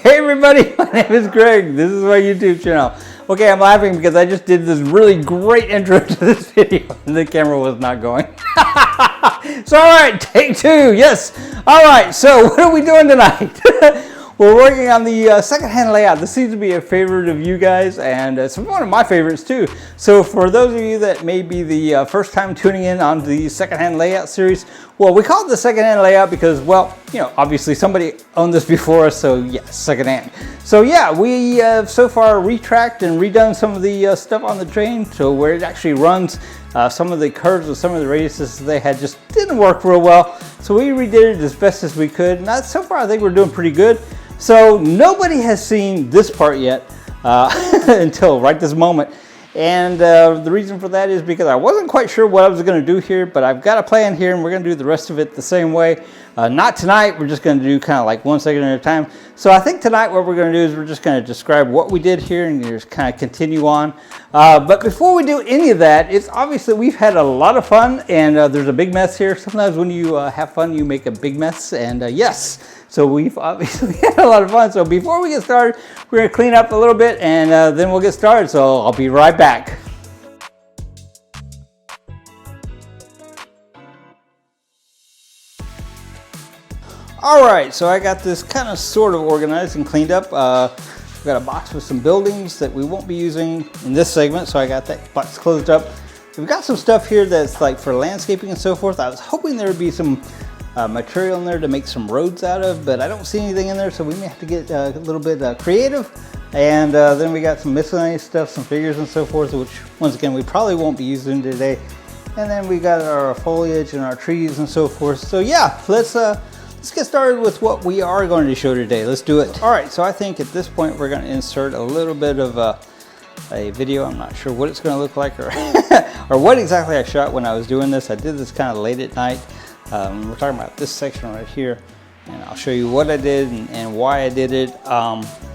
Hey everybody, my name is Greg. This is my YouTube channel. Okay, I'm laughing because I just did this really great intro to this video and the camera was not going. So alright, take two, yes. Alright, so what are we doing tonight? We're working on the secondhand layout. This seems to be a favorite of you guys, and it's one of my favorites too. So for those of you that may be the first time tuning in on the secondhand layout series, well, we call it the secondhand layout because, well, you know, obviously somebody owned this before us, so yes, secondhand. So yeah, we have so far retracked and redone some of the stuff on the train, so where it actually runs. Some of the curves and some of the radiuses they had just didn't work real well. So we redid it as best as we could. Now, so far I think we're doing pretty good. So nobody has seen this part yet until right this moment. And the reason for that is because I wasn't quite sure what I was going to do here, but I've got a plan here and we're going to do the rest of it the same way. Not tonight, we're just going to do kind of like 1 second at a time. So I think tonight what we're going to do is we're just going to describe what we did here and just kind of continue on. But before we do any of that, it's obviously we've had a lot of fun and there's a big mess here. Sometimes when you have fun, you make a big mess, and yes. So we've obviously had a lot of fun. So before we get started, we're going to clean up a little bit and then we'll get started. So I'll be right back. All right, so I got this kind of sort of organized and cleaned up. We've got a box with some buildings that we won't be using in this segment. So I got that box closed up. We've got some stuff here that's like for landscaping and so forth. I was hoping there would be some material in there to make some roads out of, but I don't see anything in there, so we may have to get a little bit creative. And then we got some miscellaneous stuff, some figures and so forth, which once again we probably won't be using today. And then we got our foliage and our trees and so forth. So yeah, let's get started with what we are going to show today. Let's do it. All right, so I think at this point we're going to insert a little bit of a video. I'm not sure what it's going to look like or or what exactly I shot when I was doing this. I did this kind of late at night. We're talking about this section right here, and I'll show you what I did and why I did it.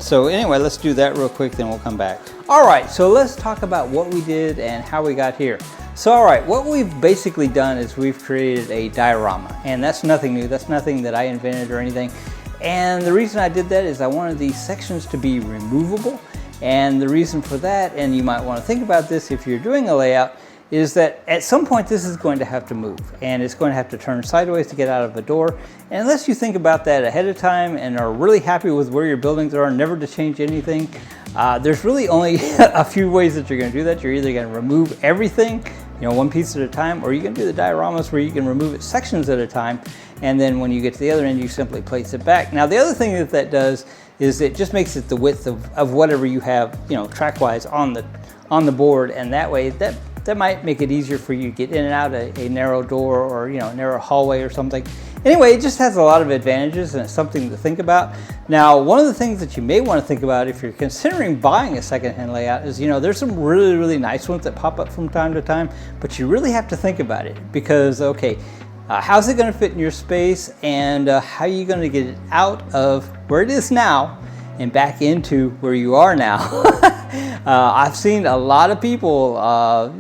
So anyway, let's do that real quick, then we'll come back. All right, so let's talk about what we did and how we got here. So all right, what we've basically done is we've created a diorama, and that's nothing new. That's nothing that I invented or anything. And the reason I did that is I wanted these sections to be removable. And the reason for that, and you might want to think about this if you're doing a layout, is that at some point this is going to have to move and it's going to have to turn sideways to get out of a door. And unless you think about that ahead of time and are really happy with where your buildings are, never to change anything, there's really only a few ways that you're going to do that. You're either going to remove everything, you know, one piece at a time, or you can do the dioramas where you can remove it sections at a time, and then when you get to the other end you simply place it back. Now the other thing that that does is it just makes it the width of whatever you have, you know, track-wise on the board, and that way that might make it easier for you to get in and out a narrow door or, you know, a narrow hallway or something. Anyway, it just has a lot of advantages and it's something to think about. Now, one of the things that you may want to think about if you're considering buying a secondhand layout is, you know, there's some really, really nice ones that pop up from time to time, but you really have to think about it because, okay, how's it going to fit in your space, and how are you going to get it out of where it is now and back into where you are now. I've seen a lot of people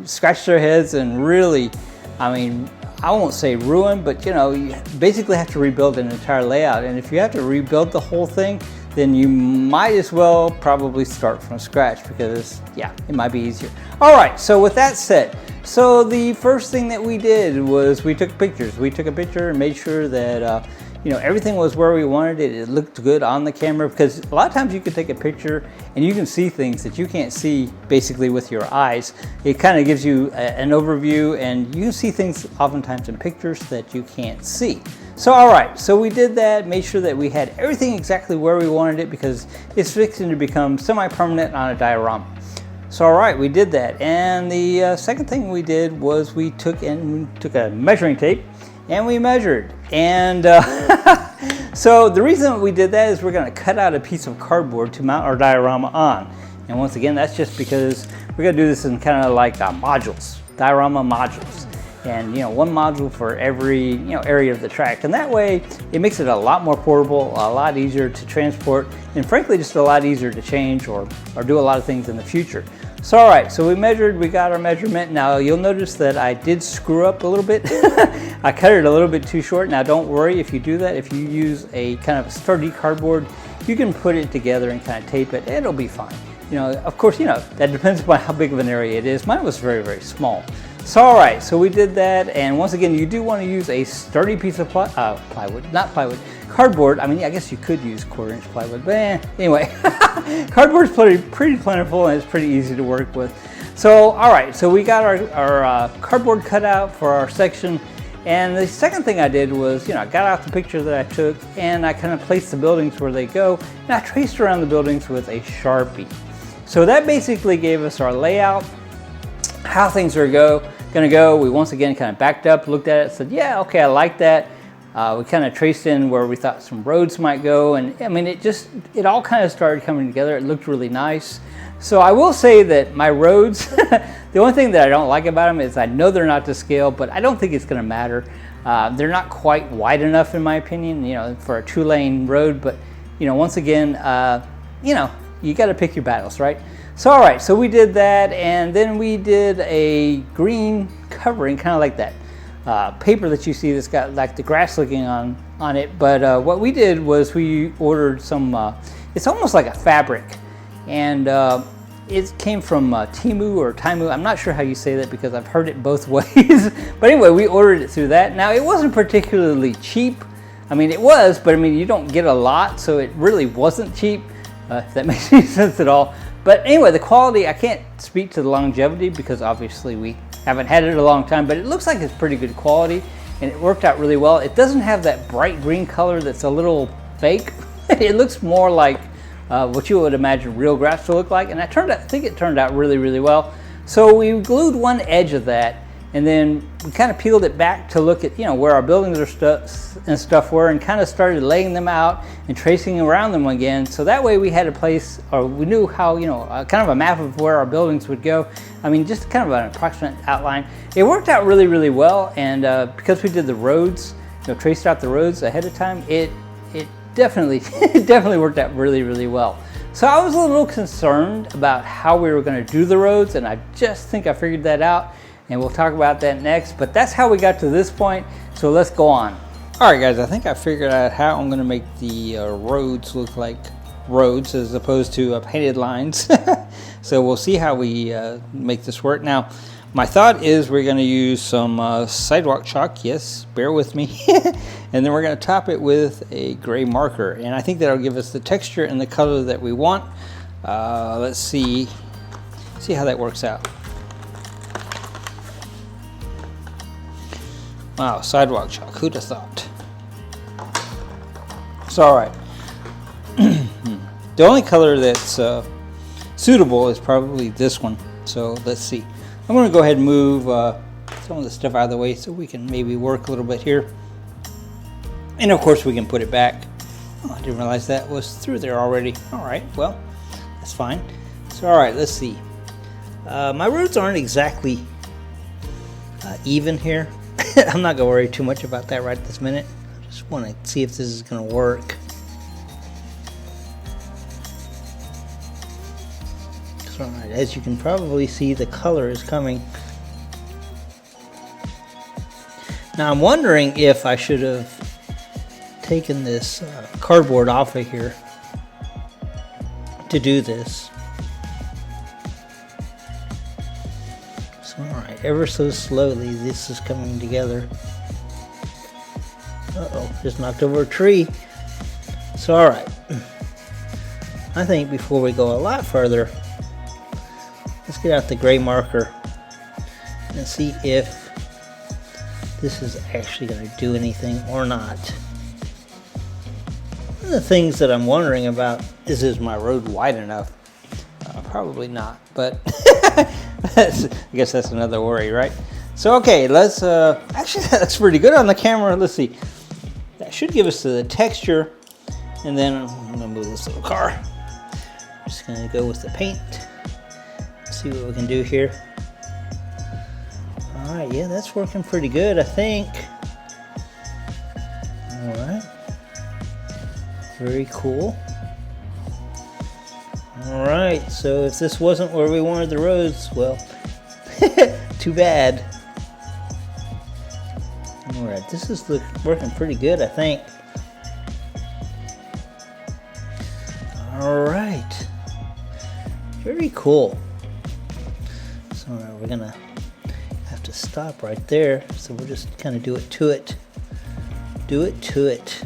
scratch their heads and really, I mean, I won't say ruin, but you know, you basically have to rebuild an entire layout. And if you have to rebuild the whole thing, then you might as well probably start from scratch because, yeah, it might be easier. All right, so with that said, so the first thing that we did was we took pictures. We took a picture and made sure that you know, everything was where we wanted it. It looked good on the camera because a lot of times you can take a picture and you can see things that you can't see basically with your eyes. It kind of gives you an overview, and you can see things oftentimes in pictures that you can't see. So all right, so we did that, made sure that we had everything exactly where we wanted it because it's fixing to become semi-permanent on a diorama. So all right, we did that. And the second thing we did was we took a measuring tape and we measured. And so the reason we did that is we're going to cut out a piece of cardboard to mount our diorama on. And once again, that's just because we're going to do this in kind of like modules, diorama modules. And, you know, one module for every, you know, area of the track. And that way it makes it a lot more portable, a lot easier to transport, and frankly just a lot easier to change or do a lot of things in the future. So all right, so we measured, we got our measurement. Now you'll notice that I did screw up a little bit. I cut it a little bit too short. Now don't worry if you do that. If you use a kind of sturdy cardboard you can put it together and kind of tape it, and it'll be fine. You know, of course, you know, that depends upon how big of an area it is. Mine was very, very small. So all right, so we did that, and once again, you do want to use a sturdy piece of plywood, not plywood, cardboard. I mean, I guess you could use 1/4 inch plywood, but anyway, cardboard's pretty plentiful, and it's pretty easy to work with. So all right, so we got our cardboard cut out for our section, and the second thing I did was, you know, I got out the picture that I took, and I kind of placed the buildings where they go, and I traced around the buildings with a Sharpie. So that basically gave us our layout, how things are gonna go. We once again kind of backed up, looked at it, said, yeah, okay, I like that. We kind of traced in where we thought some roads might go, and I mean, it all kind of started coming together. It looked really nice. So I will say that my roads, the only thing that I don't like about them is I know they're not to scale, but I don't think it's gonna matter. They're not quite wide enough, in my opinion, you know, for a 2-lane road, but you know, once again, you know, you got to pick your battles, right? So all right, so we did that, and then we did a green covering, kind of like that paper that you see that's got like the grass looking on it. But what we did was we ordered some, it's almost like a fabric, and it came from Temu or Taimu. I'm not sure how you say that because I've heard it both ways. But anyway, we ordered it through that. Now, it wasn't particularly cheap. I mean, it was, but I mean, you don't get a lot, so it really wasn't cheap. If that makes any sense at all. But anyway, the quality, I can't speak to the longevity because obviously we haven't had it a long time, but it looks like it's pretty good quality, and it worked out really well. It doesn't have that bright green color that's a little fake. It looks more like what you would imagine real grass to look like, and I think it turned out really, really well. So we glued one edge of that, and then we kind of peeled it back to look at, you know, where our buildings are stuff were, and kind of started laying them out and tracing around them again. So that way we had a place, or we knew how, you know, kind of a map of where our buildings would go. I mean, just kind of an approximate outline. It worked out really, really well, and because we did the roads, you know, traced out the roads ahead of time, it definitely worked out really, really well. So I was a little concerned about how we were going to do the roads, and I just think I figured that out. And we'll talk about that next, but that's how we got to this point, so let's go on. All right, guys, I think I figured out how I'm gonna make the roads look like roads as opposed to painted lines. So we'll see how we make this work. Now, my thought is we're gonna use some sidewalk chalk, yes, bear with me, and then we're gonna top it with a gray marker, and I think that'll give us the texture and the color that we want. Let's see how that works out. Wow, sidewalk chalk, who'd have thought? So, all right. The only color that's suitable is probably this one. So let's see. I'm gonna go ahead and move some of the stuff out of the way so we can maybe work a little bit here. And of course we can put it back. Oh, I didn't realize that was through there already. All right, well, that's fine. So, all right, let's see. My roads aren't exactly even here. I'm not going to worry too much about that right this minute. I just want to see if this is going to work. So, as you can probably see, the color is coming. Now I'm wondering if I should have taken this cardboard off of here to do this. Alright, ever so slowly this is coming together. Uh-oh, just knocked over a tree. So alright, I think before we go a lot further, let's get out the gray marker and see if this is actually going to do anything or not. One of the things that I'm wondering about is my road wide enough? Probably not, but I guess that's another worry, right? So okay, let's actually that's pretty good on the camera. Let's see, that should give us the texture, and then I'm gonna move this little car. Just gonna go with the paint, see what we can do here. All right, yeah, that's working pretty good, I think. All right, very cool. All right, so if this wasn't where we wanted the roads, well, too bad. All right, this is working pretty good, I think. All right. Very cool. So now we're gonna have to stop right there. So we'll just kind of do it to it. Do it to it.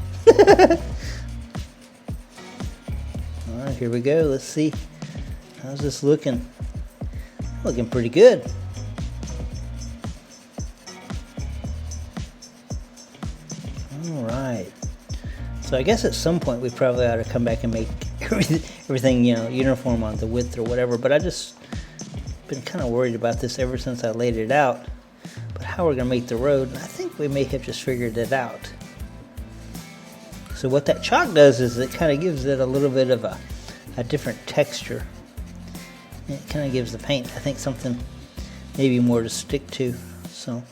All right, here we go. Let's see. How's this looking? Looking pretty good. All right. So I guess at some point we probably ought to come back and make everything, you know, uniform on the width or whatever. But I just been kind of worried about this ever since I laid it out. But how we're gonna make the road, I think we may have just figured it out. So what that chalk does is it kind of gives it a little bit of a different texture. It kind of gives the paint, I think, something maybe more to stick to. So,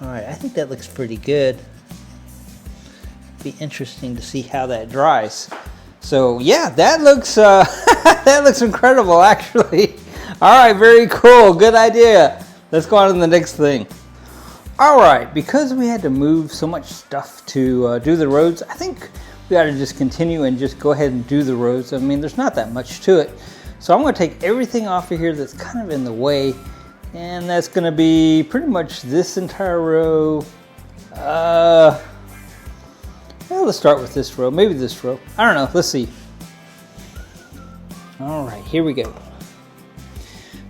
all right, I think that looks pretty good. Be interesting to see how that dries. So yeah, that looks that looks incredible, actually. All right, very cool, good idea. Let's go on to the next thing. All right, because we had to move so much stuff to do the roads, I think we ought to just continue and just go ahead and do the roads. I mean, there's not that much to it. So I'm going to take everything off of here that's kind of in the way, and that's going to be pretty much this entire row. Well, let's start with this row, maybe this row. I don't know, let's see. All right, here we go.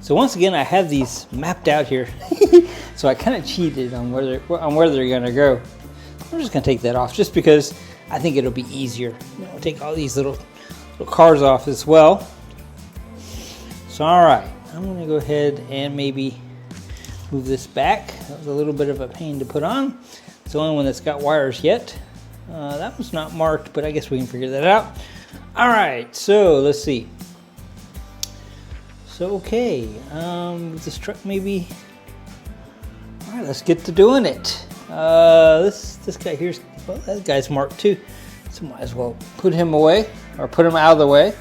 So once again, I have these mapped out here. So I kind of cheated on where they're going to go. I'm just going to take that off just because I think it'll be easier. You know, take all these little cars off as well. So all right, I'm going to go ahead and maybe move this back. That was a little bit of a pain to put on. It's the only one that's got wires yet. That one's not marked, but I guess we can figure that out. All right, so let's see. So okay, this truck maybe. All right, let's get to doing it. This guy here's, well, that guy's marked too, so might as well put him away or put him out of the way.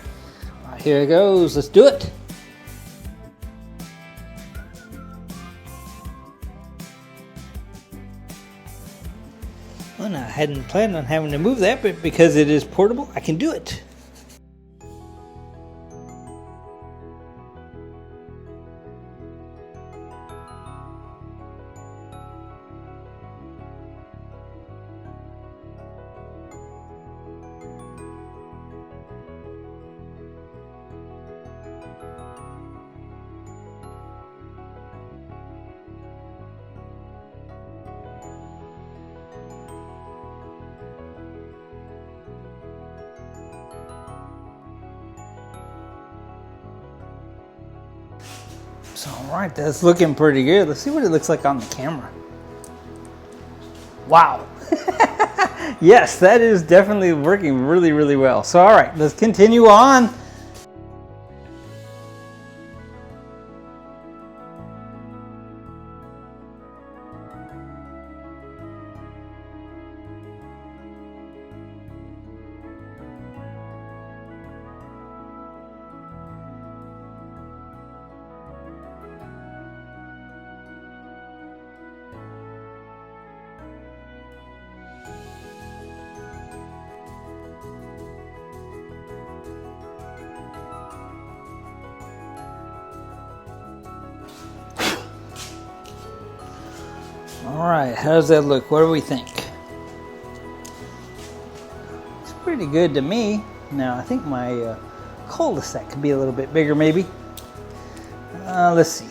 All right, here it goes. Let's do it. Well, I hadn't planned on having to move that, but because it is portable, I can do it. So, all right, that's looking pretty good. Let's see what it looks like on the camera. Wow. Yes, that is definitely working really, really well. So, all right, let's continue on. All right, how does that look? What do we think? It's pretty good to me. Now, I think my cul-de-sac could be a little bit bigger, maybe. Let's see.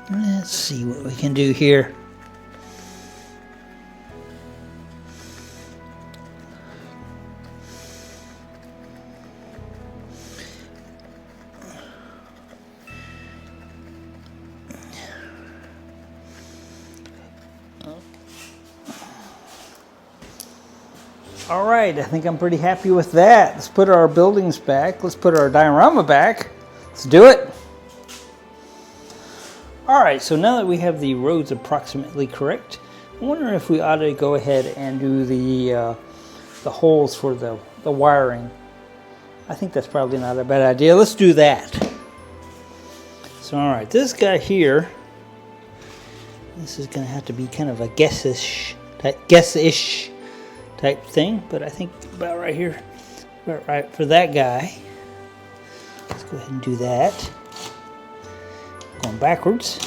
Let's see what we can do here. All right, I think I'm pretty happy with that. Let's put our buildings back. Let's put our diorama back. Let's do it. All right, so now that we have the roads approximately correct, I'm wondering if we ought to go ahead and do the holes for the wiring. I think that's probably not a bad idea. Let's do that. So, all right, this guy here, this is gonna have to be kind of a guess-ish guess-ish type thing, but I think about right here, about right for that guy. Let's go ahead and do that. Going backwards.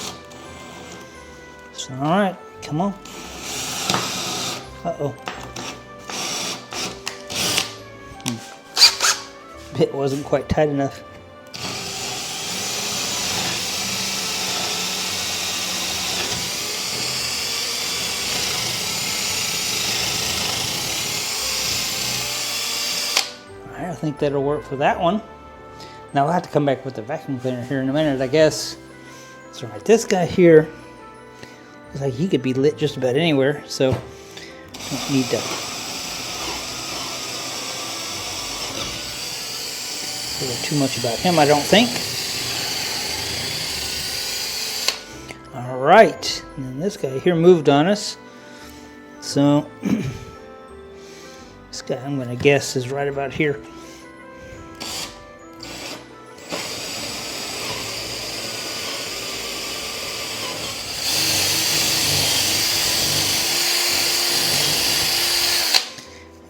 So, all right, come on. Uh-oh. Bit wasn't quite tight enough. All right, I think that'll work for that one. Now I'll have to come back with the vacuum cleaner here in a minute, I guess. So right, this guy here looks like he could be lit just about anywhere, so don't need to worry too much about him, I don't think. All right, and then this guy here moved on us, so this guy I'm going to guess is right about here.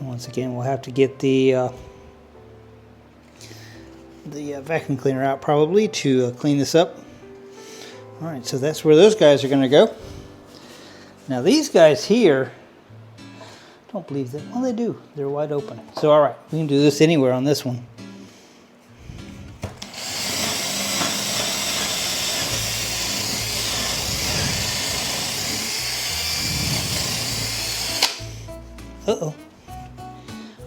Once again, we'll have to get the vacuum cleaner out probably to clean this up. All right, so that's where those guys are going to go. Now these guys here, don't believe that. Well, they do. They're wide open. So all right, we can do this anywhere on this one. Uh-oh.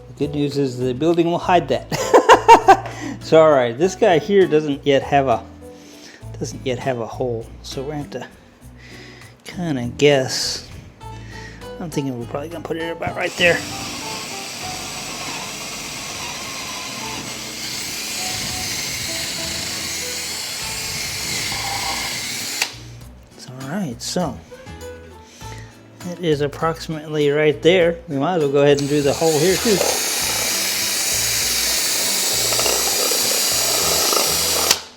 The good news is the building will hide that. So all right, this guy here doesn't yet have a hole, so we're going to have to kind of guess. I'm thinking we're probably going to put it about right there. All right, so it is approximately right there. We might as well go ahead and do the hole here too.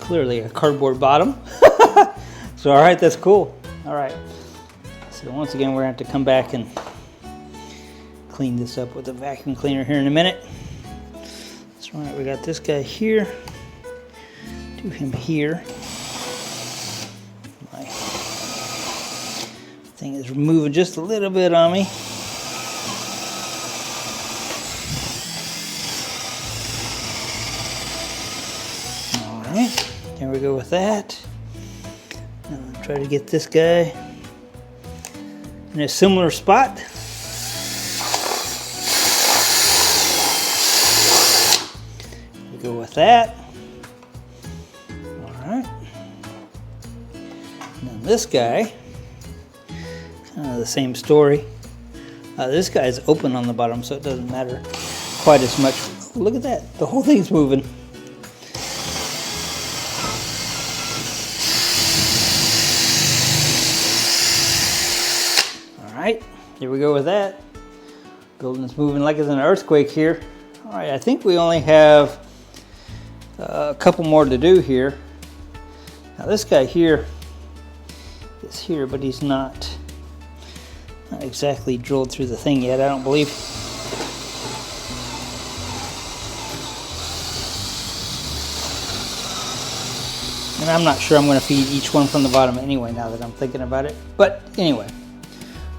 Clearly a cardboard bottom. So all right, that's cool. All right. So once again, we're going to have to come back and clean this up with a vacuum cleaner here in a minute. So all right, we got this guy here. Do him here. My thing is moving just a little bit on me. All right, there we go with that. Now I'll try to get this guy in a similar spot. We go with that. All right. And then this guy, kind of the same story. This guy is open on the bottom, so it doesn't matter quite as much. Look at that, the whole thing's moving. Alright, here we go with that. Building's moving like it's an earthquake here. Alright, I think we only have a couple more to do here. Now this guy here is here, but he's not exactly drilled through the thing yet, I don't believe. And I'm not sure I'm going to feed each one from the bottom anyway, now that I'm thinking about it. But anyway.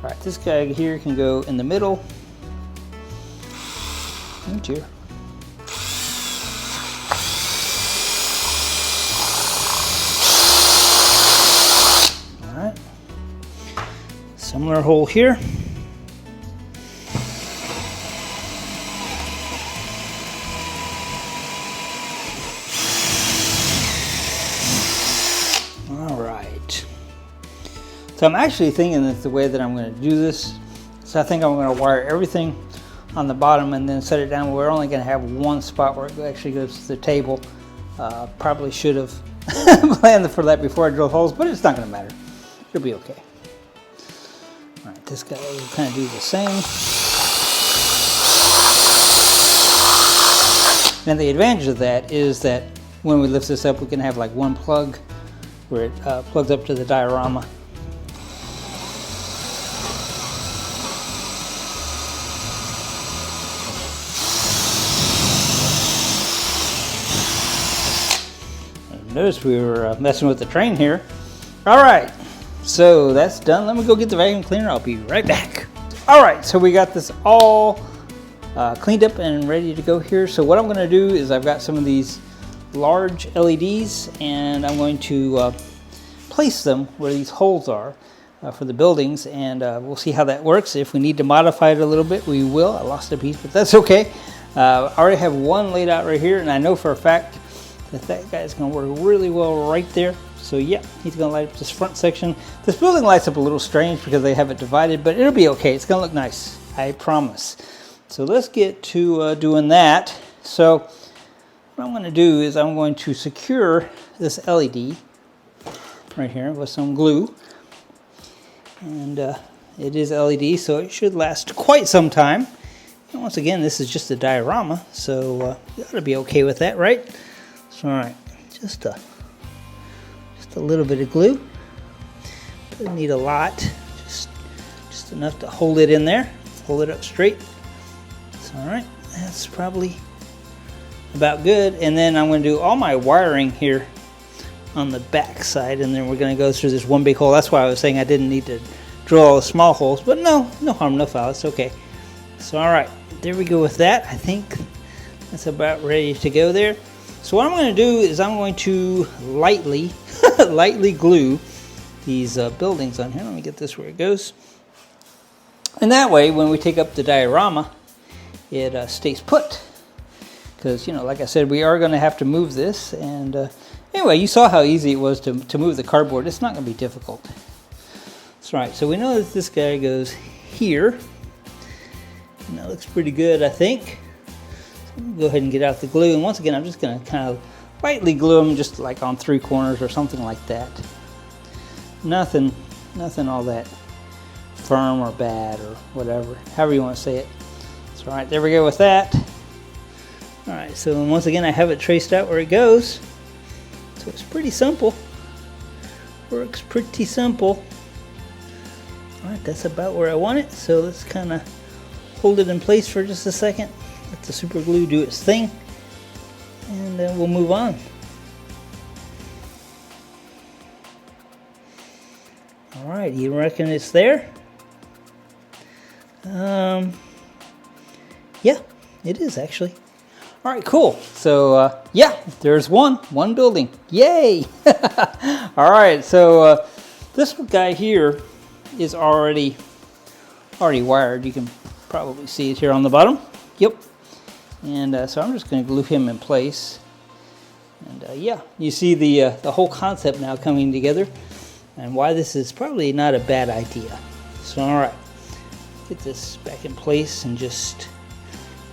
Alright, this guy here can go in the middle. Oh dear. Alright. Similar hole here. Alright. So I'm actually thinking that the way that I'm going to do this, so I think I'm going to wire everything on the bottom and then set it down. We're only going to have one spot where it actually goes to the table. Probably should have planned for that before I drilled holes, but it's not going to matter. It'll be okay. All right, this guy will kind of do the same. And the advantage of that is that when we lift this up, we can have like one plug where it plugs up to the diorama. Notice we were messing with the train here. All right, so that's done. Let me go get the vacuum cleaner. I'll be right back. All right, so we got this all cleaned up and ready to go here. So what I'm going to do is I've got some of these large LEDs, and I'm going to place them where these holes are for the buildings, and we'll see how that works. If we need to modify it a little bit, we will. I lost a piece, but that's okay. I already have one laid out right here, and I know for a fact that that guy is going to work really well right there. So yeah, he's going to light up this front section. This building lights up a little strange because they have it divided, but it'll be okay. It's going to look nice, I promise. So let's get to doing that. So what I'm going to do is I'm going to secure this LED right here with some glue. And it is LED, so it should last quite some time. And once again, this is just a diorama, so you ought to be okay with that, right? So, all right, just a little bit of glue. Doesn't need a lot, just enough to hold it in there, hold it up straight. So, all right, that's probably about good. And then I'm going to do all my wiring here on the back side, and then we're going to go through this one big hole. That's why I was saying I didn't need to drill all the small holes, but no harm, no foul. It's okay. So all right, there we go with that. I think that's about ready to go there. So what I'm going to do is I'm going to lightly glue these buildings on here. Let me get this where it goes, and that way when we take up the diorama, it stays put. Because, you know, like I said, we are going to have to move this, and anyway, you saw how easy it was to move the cardboard. It's not going to be difficult. That's right. So we know that this guy goes here. And that looks pretty good, I think. So go ahead and get out the glue. And once again, I'm just going to kind of lightly glue them just like on 3 corners or something like that. Nothing all that firm or bad or whatever, however you want to say it. So all right, there we go with that. All right, so once again, I have it traced out where it goes. So it's pretty simple. Works pretty simple. All right, that's about where I want it. So let's kind of hold it in place for just a second. Let the super glue do its thing. And then we'll move on. All right, you reckon it's there? Yeah, it is actually. All right, cool. So yeah, there's one building. Yay! All right, so this guy here is already wired. You can probably see it here on the bottom. Yep. And so I'm just going to glue him in place. And yeah, you see the whole concept now coming together, and why this is probably not a bad idea. So all right, get this back in place and just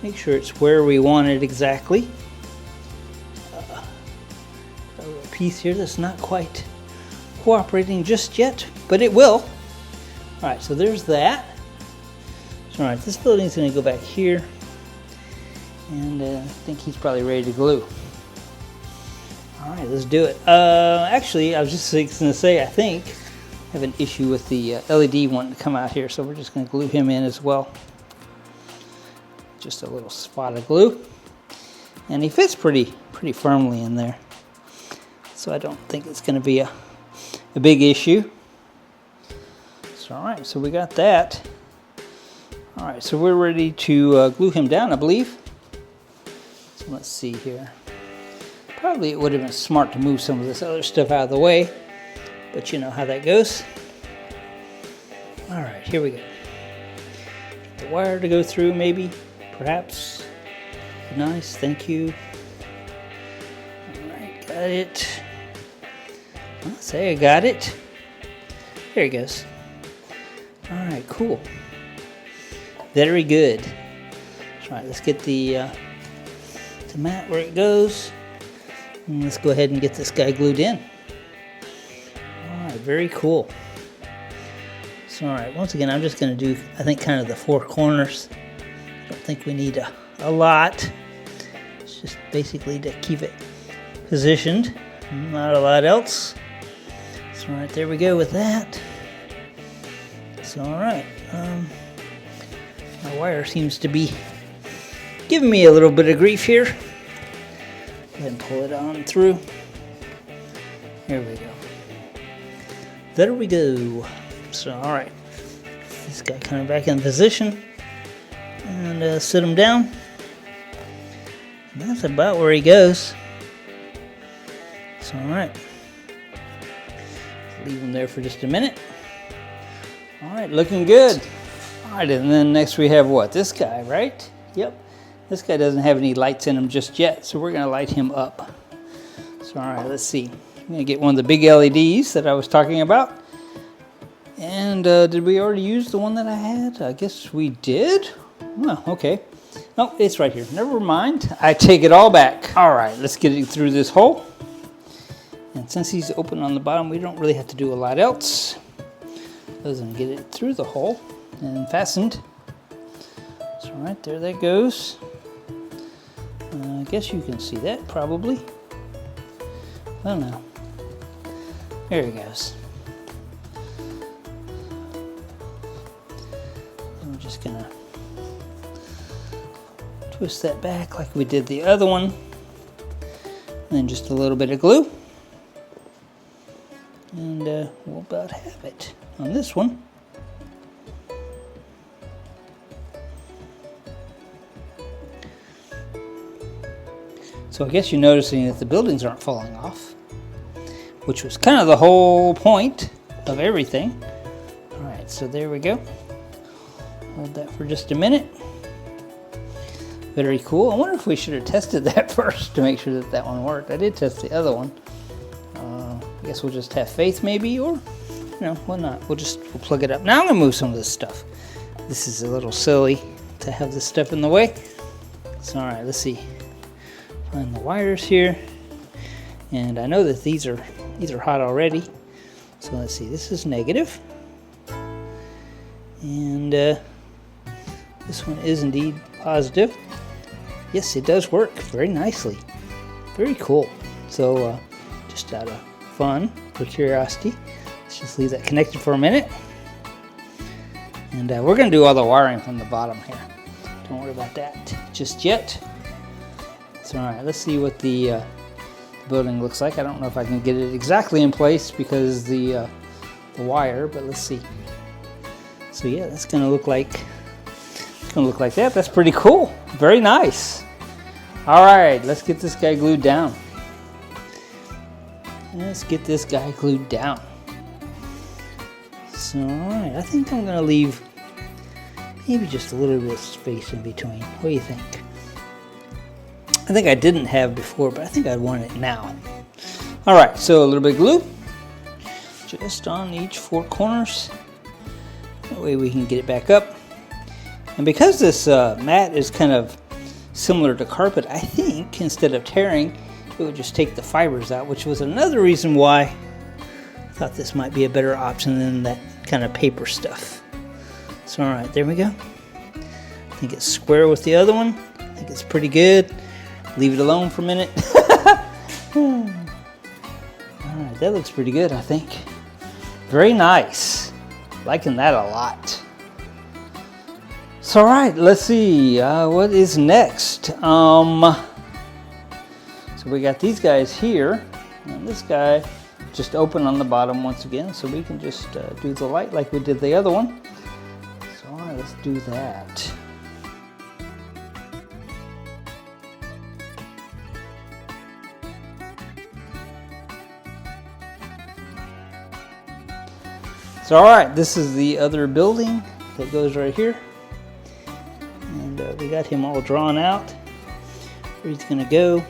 make sure it's where we want it exactly. A little piece here that's not quite cooperating just yet, but it will. All right, so there's that. So, all right, this building's going to go back here, and I think he's probably ready to glue. All right, let's do it. Actually, I was just going to say, I think I have an issue with the LED wanting to come out here, so we're just going to glue him in as well. Just a little spot of glue, and he fits pretty firmly in there, so I don't think it's going to be a big issue. So all right, so we got that. All right, so we're ready to glue him down, I believe. So let's see here. Probably it would have been smart to move some of this other stuff out of the way, but you know how that goes. All right, here we go. The wire to go through, maybe. Perhaps. Nice, thank you. Alright, got it. I'll say I got it. There it goes. Alright, cool. Very good. Alright, let's get the mat where it goes. And let's go ahead and get this guy glued in. Alright, very cool. So alright, once again, I'm just going to do, I think, kind of the 4 corners. I don't think we need a lot. It's just basically to keep it positioned, not a lot else. So right there we go with that. So all right, my wire seems to be giving me a little bit of grief here. Go ahead and pull it on through. Here we go. There we go. So, all right. This guy kind of back in position. And sit him down. That's about where he goes. So, all right. Leave him there for just a minute. All right, looking good. All right, and then next we have what? This guy, right? Yep. This guy doesn't have any lights in him just yet, so we're going to light him up. So, all right, let's see. I'm going to get one of the big LEDs that I was talking about. And did we already use the one that I had? I guess we did. Well, okay. Oh, it's right here. Never mind. I take it all back. All right, let's get it through this hole. And since he's open on the bottom, we don't really have to do a lot else. Doesn't get it through the hole and fastened. So right there that goes. I guess you can see that probably. I don't know. There he goes. I'm just gonna twist that back like we did the other one. And then just a little bit of glue. And we'll about have it on this one. So I guess you're noticing that the buildings aren't falling off, which was kind of the whole point of everything. All right, so there we go. Hold that for just a minute. Very cool. I wonder if we should have tested that first to make sure that that one worked. I did test the other one. I guess we'll just have faith maybe, or, you know, why not? We'll plug it up. Now I'm gonna move some of this stuff. This is a little silly to have this stuff in the way. So, all right, let's see. Find the wires here. And I know that these are hot already. So let's see, this is negative. And this one is indeed positive. Yes, it does work very nicely. Very cool. So just out of fun, for curiosity, let's just leave that connected for a minute. And we're going to do all the wiring from the bottom here. Don't worry about that just yet. So all right, let's see what the building looks like. I don't know if I can get it exactly in place because the wire, but let's see. So yeah, that's going to look like that. That's pretty cool. Very nice. All right, let's get this guy glued down. Let's get this guy glued down. So, alright, I think I'm going to leave maybe just a little bit of space in between. What do you think? I think I didn't have before, but I think I'd want it now. Alright, so a little bit of glue. Just on each 4 corners. That way we can get it back up. And because this mat is kind of similar to carpet, I think instead of tearing, it would just take the fibers out, which was another reason why I thought this might be a better option than that kind of paper stuff. So all right, there we go. I think it's square with the other one. I think it's pretty good. Leave it alone for a minute. All right, that looks pretty good, I think. Very nice. Liking that a lot. So all right, let's see what is next. So we got these guys here, and this guy just open on the bottom once again, so we can just do the light like we did the other one. So all right, let's do that. So all right, this is the other building that goes right here. And we got him all drawn out, where he's gonna go.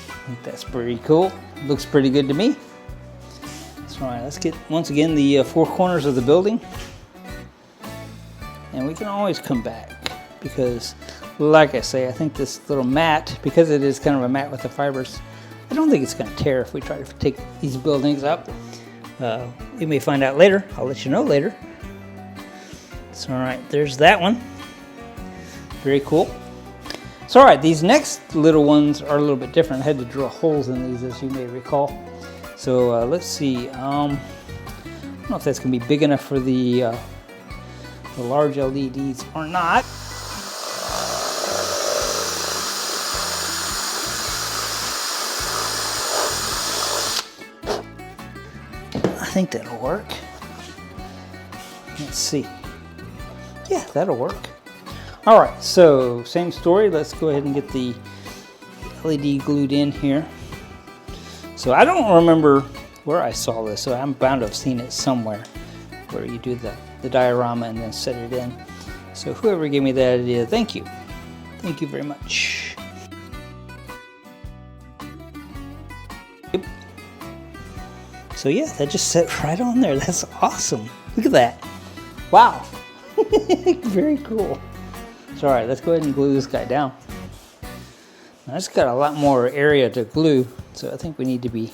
I think that's pretty cool. Looks pretty good to me. So all right, let's get, once again, the 4 corners of the building. And we can always come back because, like I say, I think this little mat, because it is kind of a mat with the fibers, I don't think it's going to tear if we try to take these buildings up. We may find out later. I'll let you know later. So all right, there's that one. Very cool. So all right, these next little ones are a little bit different. I had to drill holes in these, as you may recall. So let's see. I don't know if that's going to be big enough for the large LEDs or not. think that'll work. Let's see. Yeah, that'll work. All right, so same story. Let's go ahead and get the LED glued in here. So I don't remember where I saw this, so I'm bound to have seen it somewhere where you do the diorama and then set it in. So whoever gave me that idea, thank you. Thank you very much. Yep. So yeah, that just set right on there. That's awesome. Look at that. Wow. Very cool. So all right, let's go ahead and glue this guy down. Now, it's got a lot more area to glue, so I think we need to be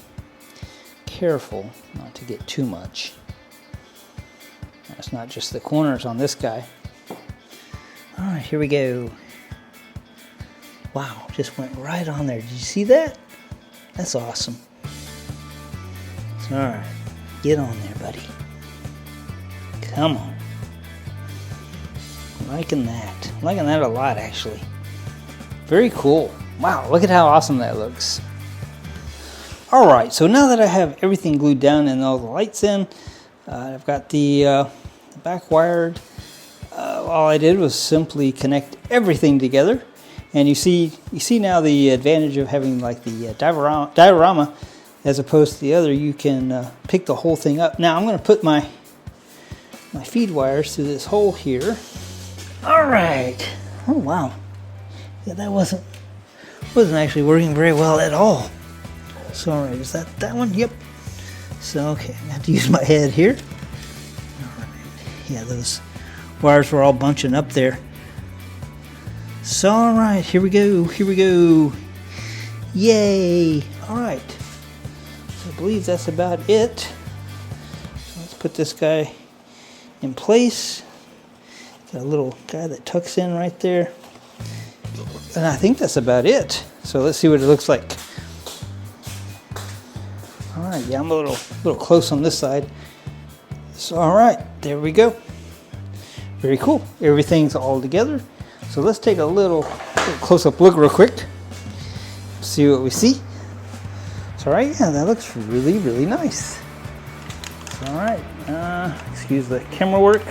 careful not to get too much. That's not just the corners on this guy. All right, here we go. Wow, just went right on there. Did you see that? That's awesome. So, all right, get on there, buddy. Come on. I'm liking that. I'm liking that a lot, actually. Very cool. Wow, look at how awesome that looks. All right, so now that I have everything glued down and all the lights in, I've got the back wired. All I did was simply connect everything together, and you see now the advantage of having like the diorama as opposed to the other. You can pick the whole thing up. Now I'm going to put my feed wires through this hole here. All right. Oh wow, yeah, that wasn't actually working very well at all. So all right, is that one? Yep. So okay, I have to use my head here. All right. Yeah, those wires were all bunching up there. So all right, here we go. Here we go. Yay! All right. So I believe that's about it. So let's put this guy in place. Got a little guy that tucks in right there. And I think that's about it. So let's see what it looks like. All right, yeah, I'm a little close on this side. So all right, there we go. Very cool. Everything's all together. So let's take a little close-up look real quick. See what we see. So all right, yeah, that looks really, really nice. So, all right, excuse the camera work.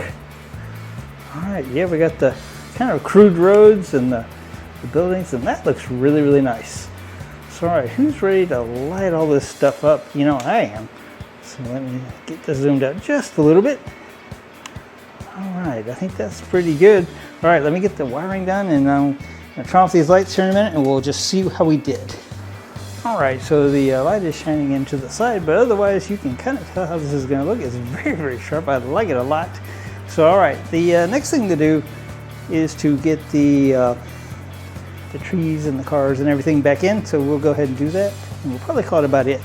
All right, yeah, we got the kind of crude roads and the buildings, and that looks really, really nice. So all right, who's ready to light all this stuff up? You know I am. So let me get this zoomed out just a little bit. All right, I think that's pretty good. All right, let me get the wiring done, and I'm gonna turn off these lights here in a minute, and we'll just see how we did. All right, so the light is shining into the side, but otherwise you can kind of tell how this is gonna look. It's very, very sharp. I like it a lot. So all right, the next thing to do is to get the trees and the cars and everything back in. So we'll go ahead and do that, and we'll probably call it about it.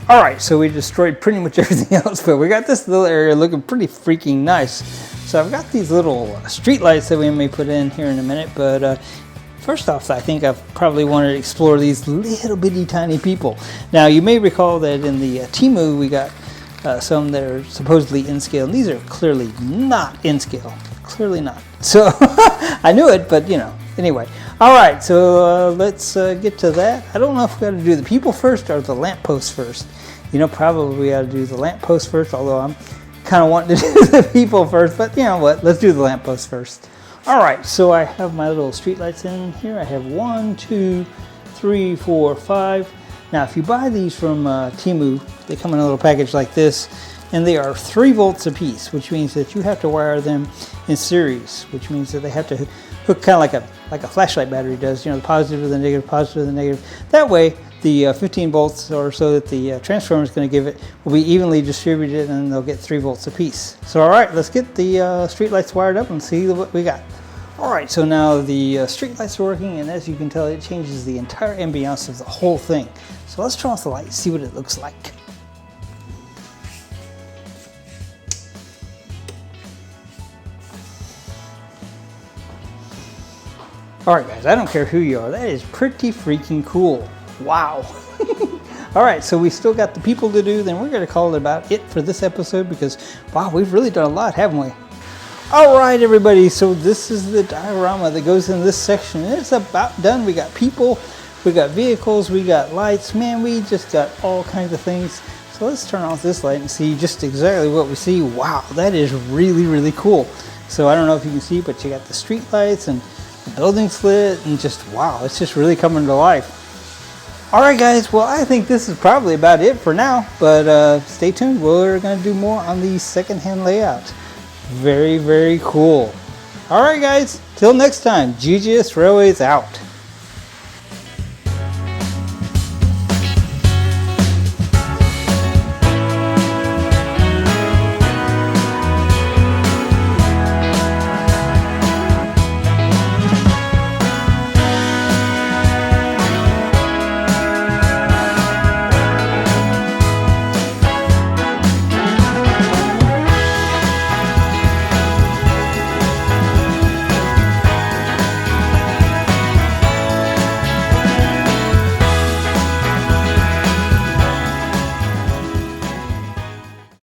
All right, so we destroyed pretty much everything else, but we got this little area looking pretty freaking nice. So I've got these little street lights that we may put in here in a minute, but first off, I think I probably wanted to explore these little bitty tiny people. Now you may recall that in the Temu we got some that are supposedly in scale, and these are clearly not in scale. Clearly not. So I knew it, but you know, anyway. All right, so let's get to that. I don't know if we got to do the people first or the lamppost first. You know, probably we got to do the lamppost first, although I'm kind of wanting to do the people first, but you know what, let's do the lamppost first. All right, so I have my little street lights in here. I have 1, 2, 3, 4, 5. Now, if you buy these from Temu, they come in a little package like this, and they are 3 volts a piece, which means that you have to wire them in series, which means that they have to hook kind of like a flashlight battery does, you know, the positive to the negative, positive to the negative. That way, the 15 volts or so that the transformer is going to give it will be evenly distributed, and they'll get 3 volts a piece. So all right, let's get the street lights wired up and see what we got. All right, so now the street lights are working, and as you can tell, it changes the entire ambiance of the whole thing. So let's turn off the light, see what it looks like. All right, guys, I don't care who you are. That is pretty freaking cool. Wow. All right, so we still got the people to do. Then we're going to call it about it for this episode because, wow, we've really done a lot, haven't we? All right, everybody. So this is the diorama that goes in this section. It's about done. We got people, we got vehicles, we got lights. Man, we just got all kinds of things. So let's turn off this light and see just exactly what we see. Wow, that is really, really cool. So I don't know if you can see, but you got the street lights and the building's lit, and just, wow, it's just really coming to life. All right, guys, well, I think this is probably about it for now, but stay tuned. We're gonna do more on the secondhand layouts. Very, very cool. All right, guys, till next time, GGS Railways out.